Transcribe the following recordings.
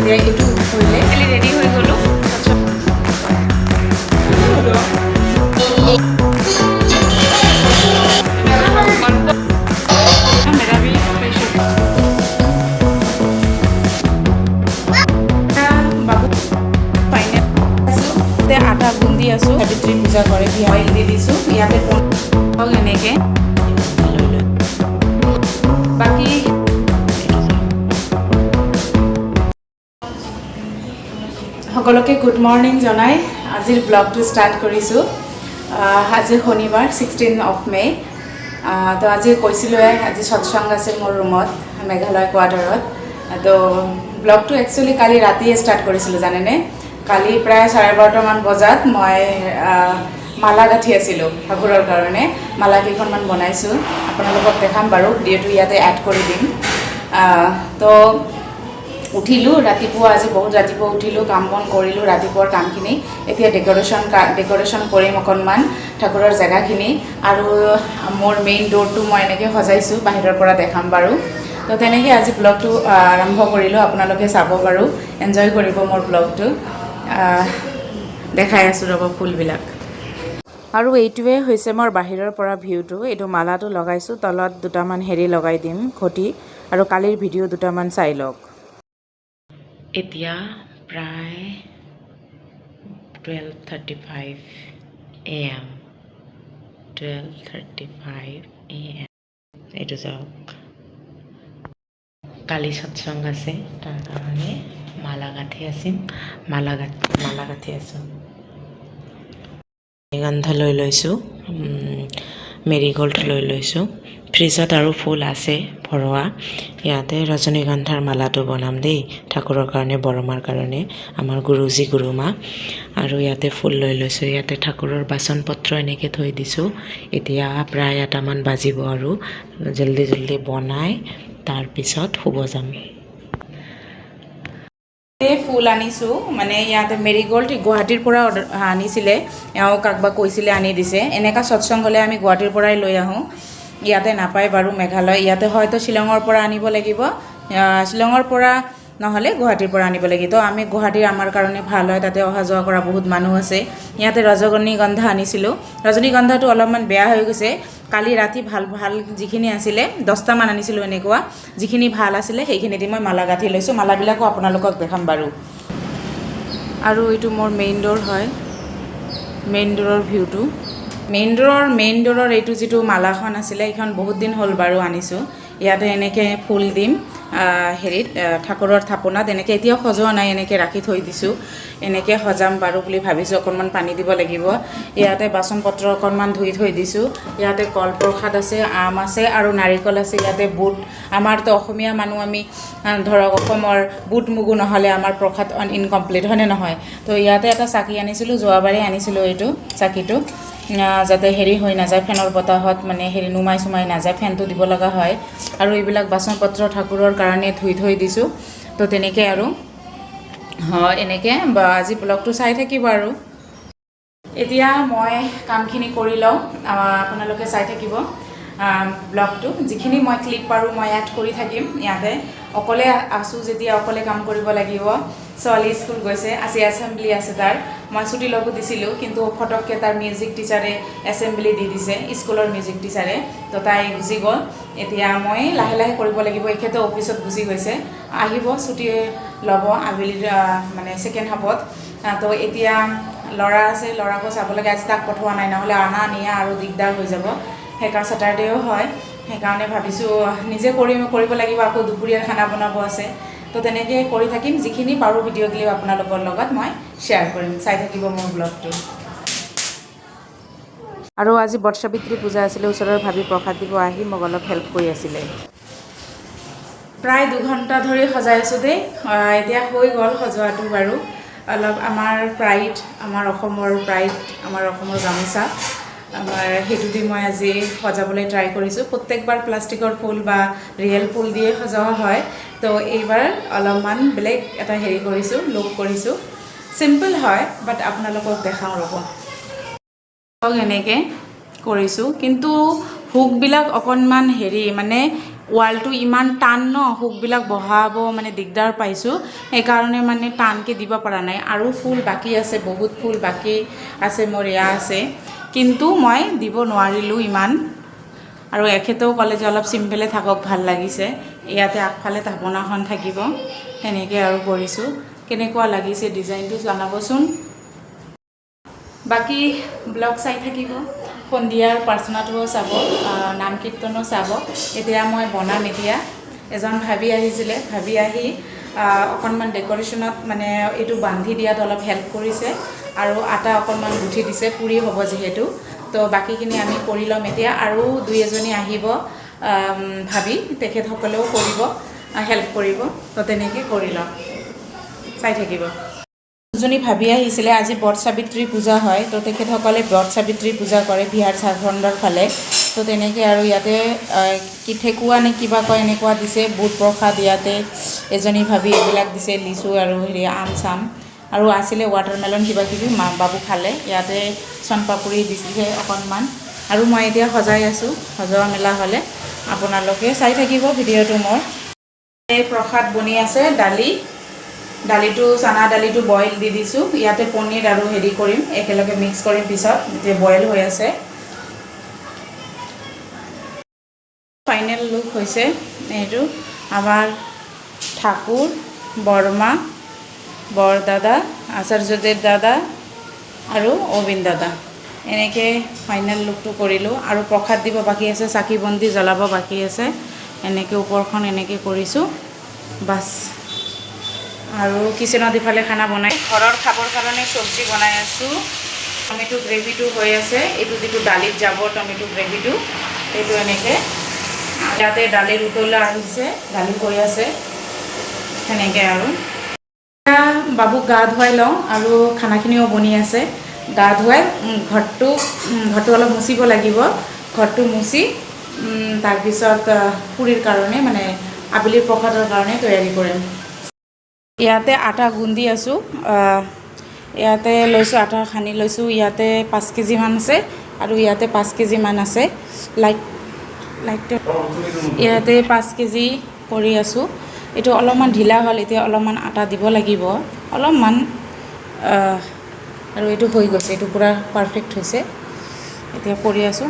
এতিয়া এইটো কৰিলে খালি ৰেডি হৈ গ'লোঁ। আটা গুন্ধি আছোঁ, সাবিত্ৰী পূজা কৰে, অইল দি দিছোঁ ইয়াতে এনেকৈ। বাকী সকলোকে গুড মৰ্ণিং জনাই আজিৰ ব্লগটো ষ্টাৰ্ট কৰিছোঁ। আজি শনিবাৰ 16 মে'। তো আজি কৈছিলোঁৱে আজি সৎসংগ আছিল মোৰ ৰুমত, মেঘালয় কোৱাৰ্টাৰত। তো ব্লগটো একচুৱেলি কালি ৰাতিয়ে ষ্টাৰ্ট কৰিছিলোঁ জানেনে। কালি প্ৰায় 12:30মান বজাত মই মালা গাঁঠি আছিলোঁ ঠাকুৰৰ কাৰণে। মালা কেইখনমান বনাইছোঁ, আপোনালোকক দেখাম বাৰু, ভিডিঅ'টো ইয়াতে এড কৰি দিম। তো উঠিলোঁ ৰাতিপুৱা, আজি বহুত ৰাতিপুৱা উঠিলোঁ, কাম বন কৰিলোঁ ৰাতিপুৱাৰ কামখিনি। এতিয়া ডেক'ৰেশ্যন কৰিম অকণমান ঠাকুৰৰ জেগাখিনি, আৰু মোৰ মেইন ডোৰটো মই এনেকৈ সজাইছোঁ, বাহিৰৰ পৰা দেখাম বাৰু। তো তেনেকৈ আজি ব্লগটো আৰম্ভ কৰিলোঁ, আপোনালোকে চাব বাৰু, এনজয় কৰিব মোৰ ব্লগটো। দেখাই আছোঁ ৰ'ব ফুলবিলাক। আৰু এইটোৱে হৈছে মোৰ বাহিৰৰ পৰা ভিউটো। এইটো মালাটো লগাইছোঁ, তলত দুটামান হেৰি লগাই দিম ঘটি, আৰু কালিৰ ভিডিঅ' দুটামান চাই লওক। এতিয়া প্ৰায় 12:35 AM। 12:35 AM। এইটো চাওক, কালি সৎসংগ আছে, তাৰ কাৰণে মালা গাঁঠি আছোঁ, মালা গাঁঠি আছোঁ। ৰজনীগন্ধা লৈ লৈছোঁ, মেৰিগ'ল্ড লৈ লৈছোঁ। ফ্ৰিজত আৰু ফুল আছে ভৰোৱা। ইয়াতে ৰজনীগন্ধাৰ মালাটো বনাম দেই ঠাকুৰৰ কাৰণে, বৰমাৰ কাৰণে, আমাৰ গুৰুজী গুৰুমা। আৰু ইয়াতে ফুল লৈ লৈছোঁ। ইয়াতে ঠাকুৰৰ বাচন পত্ৰ এনেকৈ থৈ দিছোঁ। এতিয়া প্ৰায় 1টামান বাজিব, আৰু জল্দি বনাই তাৰপিছত শুব যাম। ফুল আনিছোঁ, মানে ইয়াতে মেৰিগ'ল্ড গুৱাহাটীৰ পৰা আনিছিলে, এওঁ কাকবা কৈছিলে আনি দিছে। এনেকুৱা সৎসংগ হ'লে আমি গুৱাহাটীৰ পৰাই লৈ আহোঁ, ইয়াতে নাপায় বাৰু মেঘালয়। ইয়াতে হয়তো শ্বিলঙৰ পৰা আনিব লাগিব, শ্বিলঙৰ পৰা নহ'লে গুৱাহাটীৰ পৰা আনিব লাগিব। তো আমি গুৱাহাটীৰ আমাৰ কাৰণে ভাল হয়, তাতে অহা যোৱা কৰা বহুত মানুহ আছে। ইয়াতে ৰজনীগন্ধা আনিছিলোঁ, ৰজনীগন্ধাটো অলপমান বেয়া হৈ গৈছে। কালি ৰাতি ভাল যিখিনি আছিলে 10টামান আনিছিলোঁ এনেকুৱা, যিখিনি ভাল আছিলে সেইখিনি দি মই মালা গাঁঠি লৈছোঁ। মালাবিলাকো আপোনালোকক দেখাম বাৰু। আৰু এইটো মোৰ মেইন ডোৰ হয়, মেইন ডোৰৰ ভিউটো। মেইন ডোৰৰ এইটো যিটো মালাখন আছিলে, এইখন বহুত দিন হ'ল বাৰু আনিছোঁ। ইয়াতে এনেকৈ ফুল দিম হেৰিত ঠাকুৰৰ থাপনাত, এনেকৈ এতিয়াও সজোৱা নাই, এনেকৈ ৰাখি থৈ দিছোঁ। এনেকৈ সজাম বাৰু বুলি ভাবিছোঁ, অকণমান পানী দিব লাগিব। ইয়াতে বাচন পত্ৰ অকণমান ধুই থৈ দিছোঁ। ইয়াতে কলপ্ৰসাদ আছে, আম আছে, আৰু নাৰিকল আছে। ইয়াতে বুট, আমাৰতো অসমীয়া মানুহ, আমি ধৰক অসমৰ বুট মগু নহ'লে আমাৰ প্ৰসাদ ইনকমপ্লিট, হয়নে নহয়। তো ইয়াতে এটা চাকি আনিছিলোঁ, যোৱাবাৰে আনিছিলোঁ এইটো চাকিটো, যাতে হেৰি হৈ নাযায়, ফেনৰ বতাহত মানে হেৰি নুমাই চুমাই নাযায়, ফেনটো দিব লগা হয়। আৰু এইবিলাক বাচন পত্ৰ ঠাকুৰৰ কাৰণে ধুই থৈ দিছোঁ। তো তেনেকৈ আৰু হয়, এনেকৈ আজি ব্লগটো চাই থাকিব। আৰু এতিয়া মই কামখিনি কৰি লওঁ, আপোনালোকে চাই থাকিব ব্লগটো। যিখিনি মই ক্লিপ পাৰোঁ মই এড কৰি থাকিম ইয়াতে। অকলে আছোঁ যেতিয়া অকলে কাম কৰিব লাগিব। ছোৱালী স্কুল গৈছে, আজি এছেম্বলি আছে তাৰ। মই ছুটি ল'ব দিছিলোঁ, কিন্তু ফটককৈ তাৰ মিউজিক টিচাৰে এছেম্বলি দি দিছে, স্কুলৰ মিউজিক টিচাৰে। তো তাই গুচি গ'ল। এতিয়া মই লাহে লাহে কৰিব লাগিব। এখেতে অফিচত গুচি গৈছে, আহিব ছুটি ল'ব আবেলি, মানে ছেকেণ্ড হাফত। তো এতিয়া ল'ৰা আছে, ল'ৰাকো চাব লাগে। আজি তাক পঠোৱা নাই, নহ'লে অনা নিয়া আৰু দিগদাৰ হৈ যাব। সেইকাৰণে ছেটাৰডেও হয়, সেইকাৰণে ভাবিছোঁ নিজে কৰিব লাগিব। আকৌ দুপৰীয়াৰ খানা বনাব আছে। তো তেনেকৈ কৰি থাকিম, যিখিনি পাৰোঁ ভিডিঅ' ক্লিপ আপোনালোকৰ লগত মই শ্বেয়াৰ কৰিম। চাই থাকিব মোৰ ব্লগটো। আৰু আজি বটসাবিত্ৰী পূজা আছিলে, ওচৰৰ ভাবি প্ৰসাদ দিব আহি মোক অলপ হেল্প কৰি আছিলে। প্ৰায় 2 ঘণ্টা ধৰি সজাই আছোঁ দেই। এতিয়া হৈ গ'ল সজোৱাটো বাৰু। অলপ আমাৰ প্ৰাইড, আমাৰ অসমৰ প্ৰাইড, আমাৰ অসমৰ গামোচা, আমাৰ সেইটো দি মই আজি সজাবলৈ ট্ৰাই কৰিছোঁ। প্ৰত্যেকবাৰ প্লাষ্টিকৰ ফুল বা ৰিয়েল ফুল দিয়ে সজোৱা হয়। তো এইবাৰ অলপমান বেলেগ এটা হেৰি কৰিছোঁ, লুক কৰিছোঁ। চিম্পল হয়, বাট আপোনালোকক দেখাওঁ ৰ'ব। এনেকৈ কৰিছোঁ, কিন্তু হুকবিলাক অকণমান হেৰি, মানে ৱালটো ইমান টান ন, হুকবিলাক বহাব মানে দিগদাৰ পাইছোঁ, সেইকাৰণে মানে টানকৈ দিব পৰা নাই। আৰু ফুল বাকী আছে, বহুত ফুল বাকী আছে মোৰ এয়া আছে, কিন্তু মই দিব নোৱাৰিলোঁ ইমান। আৰু এখেতেও ক'লে যে অলপ চিম্পলে থাকক, ভাল লাগিছে। ইয়াতে আগফালে ঢাপনাখন থাকিব, তেনেকৈ আৰু কৰিছোঁ। কেনেকুৱা লাগিছে ডিজাইনটো জনাবচোন। বাকী ব্লগ চাই থাকিব, সন্ধিয়াৰ প্ৰাৰ্থনাটোও চাব, নাম কীৰ্তনো চাব। এতিয়া মই বনাম। এতিয়া এজন ভাবি আহিছিলে, ভাবি আহি অকণমান ডেক'ৰেশ্যনত মানে এইটো বান্ধি দিয়াত অলপ হেল্প কৰিছে, আৰু আটা অকণমান গুঠি দিছে, পুৰি হ'ব যিহেতু। তো বাকীখিনি আমি কৰি ল'ম এতিয়া। আৰু দুই এজনী আহিব ভাবি, তেখেতসকলেও কৰিব, হেল্প কৰিব। তো তেনেকৈ কৰি ল'ম, চাই থাকিব। দুজনী ভাবি আহিছিলে, আজি বট সাবিত্ৰী পূজা হয়, তো তেখেতসকলে বট সাবিত্ৰী পূজা কৰে বিহাৰ ঝাৰখণ্ডৰ ফালে। তো তেনেকৈ আৰু ইয়াতে কি ঠেকুৱা নে কিবা কয় এনেকুৱা দিছে, বুট প্ৰসাদ ইয়াতে এজনী ভাবি এইবিলাক দিছে, লিচু আৰু হেৰি আম চাম, আৰু আছিলে ৱাটাৰমেলন কিবা কিবি, বাবু খালে। ইয়াতে চনপাপুৰি দিছে অকণমান, আৰু মই এতিয়া সজাই আছোঁ। সজোৱা মেলা হ'লে আপোনালোকে চাই থাকিব ভিডিঅ'টো মোৰ। এই প্ৰসাদ বনি আছে, দালিটো চানা দালিটো বইল দি দিছোঁ। ইয়াতে পনীৰ আৰু হেৰি কৰিম, একেলগে মিক্স কৰিম পিছত, এতিয়া বইল হৈ আছে। ফাইনেল লুক হৈছে এইটো। আমাৰ ঠাকুৰ, বৰমা, বৰদাদা, আচাৰ্যদেৱ দাদা আৰু অবিন দাদা, এনেকৈ ফাইনেল লুকটো কৰিলোঁ। আৰু প্ৰসাদ দিব বাকী আছে, চাকি বন্তি জ্বলাব বাকী আছে। এনেকৈ ওপৰখন এনেকৈ কৰিছোঁ, বাছ। আৰু কিচেনত ইফালে খানা বনাই, ঘৰৰ খাবৰ কাৰণে চব্জি বনাই আছোঁ। টমেটো গ্ৰেভিটো হৈ আছে, এইটো যিটো দালিত যাব টমেটো গ্ৰেভিটো, এইটো এনেকৈ ইয়াতে দালিৰ উতলা আহিছে, দালি হৈ আছে, সেনেকৈ। আৰু বাবুক গা ধুৱাই লওঁ, আৰু খানাখিনিও বনি আছে। গা ধুৱাই ঘৰটো অলপ মুচিব লাগিব। ঘৰটো মুচি তাৰপিছত পুৰীৰ কাৰণে মানে আবেলিৰ প্ৰসাদৰ কাৰণে তৈয়াৰী কৰিম। ইয়াতে আটা গুন্ধি আছোঁ, ইয়াতে লৈছোঁ, আটা সানি লৈছোঁ। ইয়াতে 5 কেজিমান আছে, আৰু ইয়াতে 5 কেজিমান আছে। ইয়াতে 5 কেজি কৰি আছোঁ। এইটো অলপমান ঢিলা হ'ল, এতিয়া অলপমান আটা দিব লাগিব, অলপমান। আৰু এইটো হৈ গৈছে, এইটো পূৰা পাৰফেক্ট হৈছে। এতিয়া কৰি আছোঁ।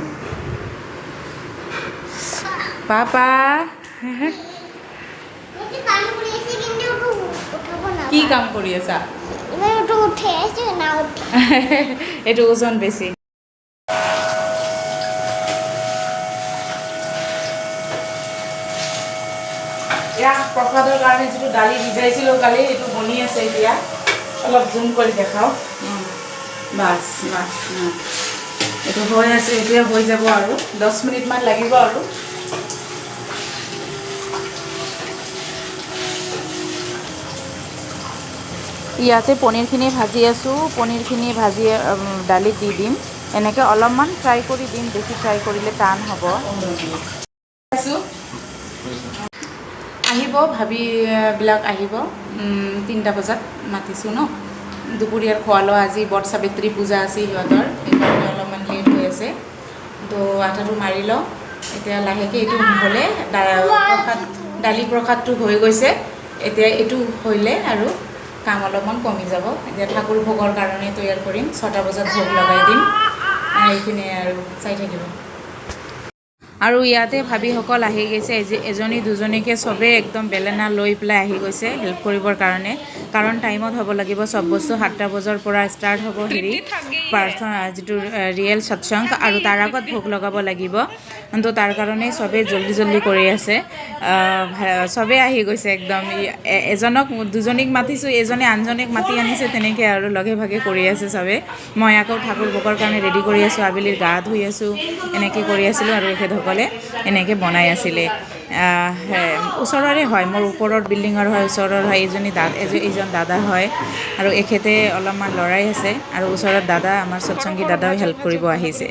পাপা কি কাম কৰি আছা? এইটো ওজন বেছি। এয়া প্ৰসাদৰ কাৰণে যিটো দালি ভিজাইছিলোঁ কালি, সেইটো বনি আছে এতিয়া। অলপ জুম কৰি দেখাওঁ, বাছ বাছ। এইটো হৈ আছে, এতিয়া হৈ যাব আৰু 10 মিনিটমান লাগিব। আৰু ইয়াতে পনীৰখিনি ভাজি আছোঁ, পনীৰখিনি ভাজি দালিত দি দিম। এনেকৈ অলপমান ফ্ৰাই কৰি দিম, বেছি ফ্ৰাই কৰিলে টান হ'ব। আহিব ভাবিবিলাক আহিব, 3টা বজাত মাতিছোঁ ন। দুপৰীয়াৰ খোৱা লোৱা, আজি বট সাবিত্ৰী পূজা আছে সিহঁতৰ, সেইকাৰণে অলপমান লেট হৈ আছে। তো আটাটো মাৰি লওঁ এতিয়া লাহেকৈ। এইটো হ'লে দালি প্ৰসাদটো হৈ গৈছে, এতিয়া এইটো হ'লে আৰু কাম অলপমান কমি যাব। এতিয়া ঠাকুৰ ভোগৰ কাৰণে তৈয়াৰ কৰিম, 6টা বজাত ভোগ লগাই দিম। এইখিনিয়ে আৰু চাই থাকিব। আৰু ইয়াতে ভাবিসকল আহি গৈছে, এজনী দুজনীকৈ চবেই একদম বেলেনা লৈ পেলাই আহি গৈছে হেল্প কৰিবৰ কাৰণে। কাৰণ টাইমত হ'ব লাগিব চব বস্তু। 7টা বজাৰ পৰা ষ্টাৰ্ট হ'ব হেৰি প্ৰাৰ্থনা, যিটো ৰিয়েল সৎসংগ, আৰু তাৰ আগত ভোগ লগাব লাগিব। তো তাৰ কাৰণে চবেই জল্দি কৰি আছে। চবেই আহি গৈছে একদম। এজনক দুজনীক মাতিছোঁ, এজনে আনজনীক মাতি আনিছে, তেনেকৈ আৰু লগে ভাগে কৰি আছে চবেই। মই আকৌ ঠাকুৰ ভোগৰ কাৰণে ৰেডি কৰি আছোঁ, আবেলিৰ গা ধুই আছোঁ, এনেকৈ কৰি আছিলোঁ। আৰু এখেতসকলে এনেকৈ বনাই আছিলে। ওচৰৰে হয়, মোৰ ওপৰৰ বিল্ডিঙৰ হয়, ওচৰৰ হয়। এইজন দাদা হয়, আৰু এখেতে অলপমান লৰাই আছে। আৰু ওচৰত দাদা, আমাৰ সৎসংগী দাদাও হেল্প কৰিব আহিছে।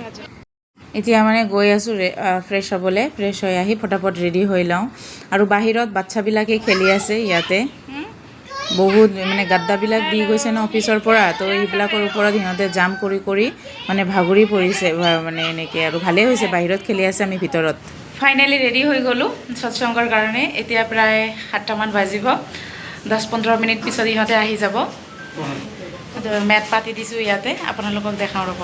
এতিয়া মানে গৈ আছোঁ ফ্ৰেছ হ'বলৈ। ফ্ৰেছ হৈ আহি ফটাফট ৰেডি হৈ লওঁ। আৰু বাহিৰত বাচ্ছাবিলাকে খেলি আছে। ইয়াতে বহুত মানে গাদ্দাবিলাক দি গৈছে ন অফিচৰ পৰা, তো এইবিলাকৰ ওপৰত সিহঁতে জাম্প কৰি মানে ভাগৰি পৰিছে মানে এনেকৈ। আৰু ভালেই হৈছে, বাহিৰত খেলি আছে, আমি ভিতৰত। ফাইনেলি ৰেডি হৈ গ'লোঁ সৎসংগৰ কাৰণে। এতিয়া প্ৰায় 7টামান বাজিব, 10-15 মিনিট পিছত ইহঁতে আহি যাব। মেট পাতি দিছোঁ ইয়াতে, আপোনালোকক দেখাওঁ ৰ'ব।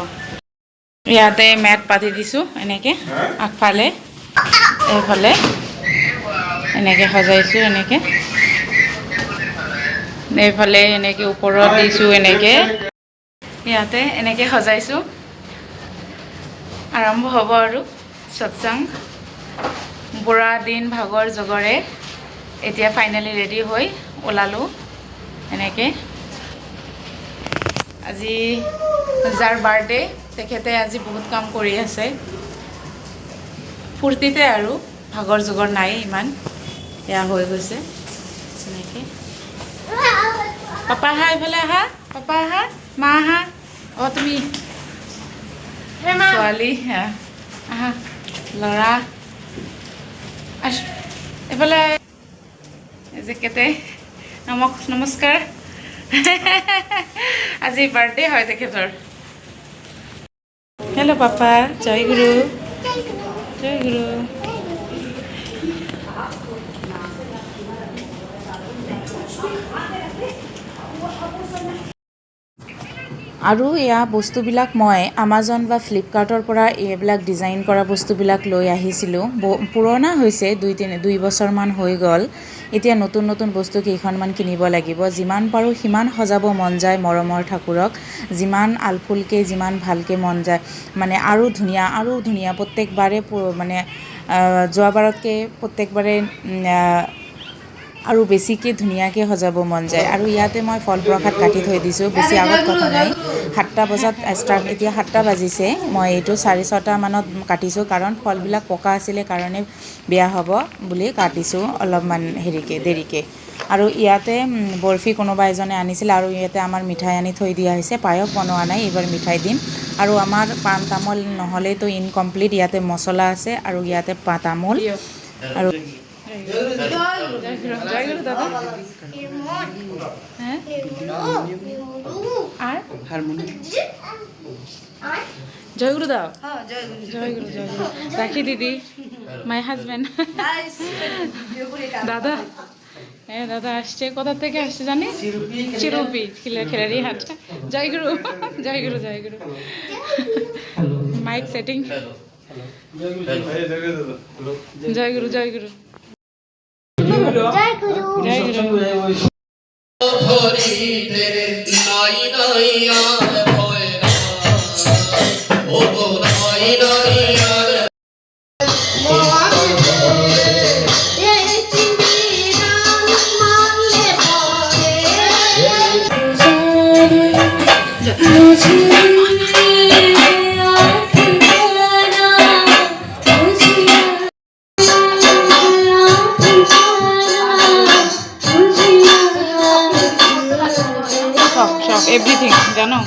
ইয়াতে মেট পাতি দিছোঁ এনেকৈ, আগফালে এইফালে এনেকৈ সজাইছোঁ, এনেকৈ এইফালে এনেকৈ ওপৰত দিছোঁ, এনেকৈ ইয়াতে এনেকৈ সজাইছোঁ। আৰম্ভ হ'ব আৰু সৎসংগ। বুঢ়া দিন ভাগৰ জগৰে এতিয়া ফাইনেলি ৰেডি হৈ ওলালোঁ এনেকৈ। আজি যাৰ বাৰ্থডে তেখেতে আজি বহুত কাম কৰি আছে, ফূৰ্তিতে আৰু ভাগৰ জগৰ নাই ইমান। এয়া হৈ গৈছে এনেকৈ। পাপা আহা, এইফালে আহা, পাপা আহা, মা আহা। অঁ তুমি ছোৱালী আহা, ল'ৰা আছ, এইফালে জেকেটে নমস্কাৰ। আজি বাৰ্থডে হয় তেখেতৰ। হেল্ল' পাপা, জয় গুৰু, জয় গুৰু। আৰু এয়া বস্তুবিলাক মই আমাজন বা ফ্লিপকাৰ্টৰ পৰা এইবিলাক ডিজাইন কৰা বস্তুবিলাক লৈ আহিছিলোঁ। পুৰণা হৈছে, 2 বছৰমান হৈ গ'ল। এতিয়া নতুন নতুন বস্তু কেইখনমান কিনিব লাগিব। যিমান পাৰোঁ সিমান সজাব মন যায় মৰমৰ ঠাকুৰক, যিমান আলফুলকৈ, যিমান ভালকৈ মন যায় মানে আৰু ধুনীয়া প্ৰত্যেকবাৰে মানে যোৱাবাৰতকৈ প্ৰত্যেকবাৰে আৰু বেছিকৈ ধুনীয়াকৈ সজাব মন যায়। আৰু ইয়াতে মই ফল প্ৰসাদ কাটি থৈ দিছোঁ, বেছি আগত কটা নাই। 7টা বজাত ষ্টাৰ্ট, এতিয়া 7টা বাজিছে। মই এইটো 6:30 মানত কাটিছোঁ, কাৰণ ফলবিলাক পকা আছিলে কাৰণে বেয়া হ'ব বুলি কাটিছোঁ অলপমান দেৰিকৈ। আৰু ইয়াতে বৰফি কোনোবা এজনে আনিছিলে, আৰু ইয়াতে আমাৰ মিঠাই আনি থৈ দিয়া হৈছে। পায়স বনোৱা নাই, এইবাৰ মিঠাই দিম। আৰু আমাৰ পাণ তামোল নহ'লেতো ইনকমপ্লিট। ইয়াতে মছলা আছে আৰু ইয়াতে তামোল। আৰু জয় গুৰু দাদা। জয় গুরু দাও, জয় গুরু, জয় গুরু। রাখি দিদি, মাই হাজব্যান্ড দাদা। হ্যাঁ দাদা আসছে, কোথা থেকে আসছে জানি, চিরুপি খেলারি হাট। জয় গুরু, জয় গুরু, জয় গুরু। Mike setting. জয় গুরু, জয় গুরু, জয় গুরু, জয় গুরু। এভরিথিং জানো।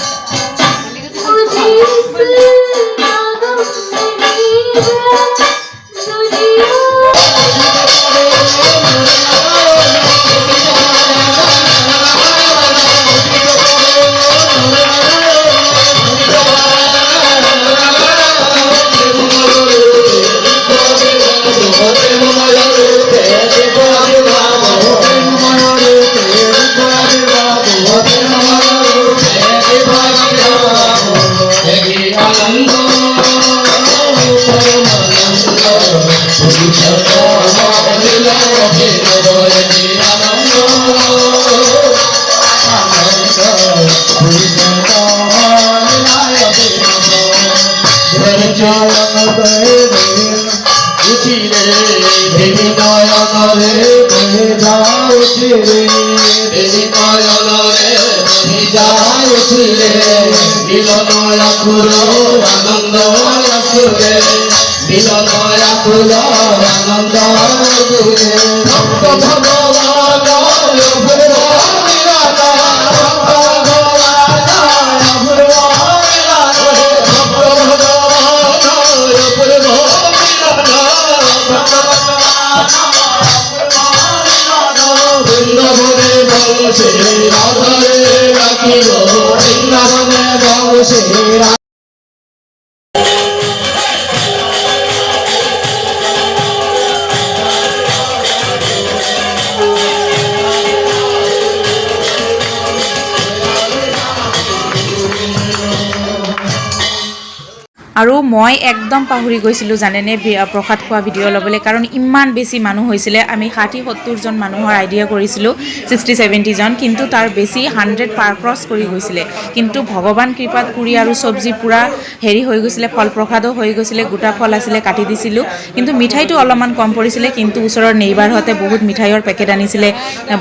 আৰু মই একদম পাহৰি গৈছিলোঁ জানেনে প্ৰসাদ খোৱা ভিডিঅ' ল'বলৈ, কাৰণ ইমান বেছি মানুহ হৈছিলে। আমি 60-70জন মানুহৰ আইডিয়া কৰিছিলোঁ, 60-70জন, কিন্তু তাৰ বেছি 100 পাৰ ক্ৰছ কৰি গৈছিলে। কিন্তু ভগৱান কৃপাত পুৰি আৰু চব্জি পূৰা হেৰি হৈ গৈছিলে, ফল প্ৰসাদো হৈ গৈছিলে, গোটা ফল আছিলে, কাটি দিছিলোঁ। কিন্তু মিঠাইটো অলপমান কম পৰিছিলে, কিন্তু ওচৰৰ নেইবাৰহঁতে বহুত মিঠাইৰ পেকেট আনিছিলে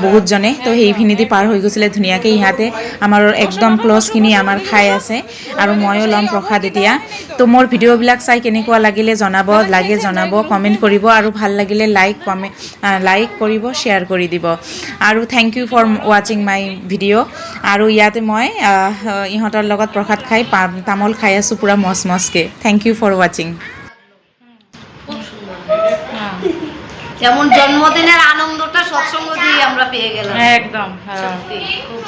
বহুতজনে, তো সেইখিনি দি পাৰ হৈ গৈছিলে ধুনীয়াকৈ। ইহঁতে আমাৰ একদম ক্ল'জখিনি আমাৰ খাই আছে আৰু ময়ো ল'ম প্ৰসাদ এতিয়া। তো মোৰ ভিডিঅ'বিলাক চাই কেনেকুৱা লাগিলে জনাব, কমেণ্ট কৰিব, আৰু ভাল লাগিলে লাইক কৰিব, শ্বেয়াৰ কৰি দিব। আৰু থেংক ইউ ফৰ ৱাচিং মাই ভিডিঅ'। আৰু ইয়াতে মই ইহঁতৰ লগত প্ৰসাদ খাই তামোল খাই আছোঁ পুৰা মচকে। থেংক ইউ ফৰ ৱাচিং। খুব সুন্দৰ, যেমন জন্মদিনেৰ আনন্দটা সৎসঙ্গ দিয়ে আমৰা পেয়ে গেলাম। একদম সত্যি খুব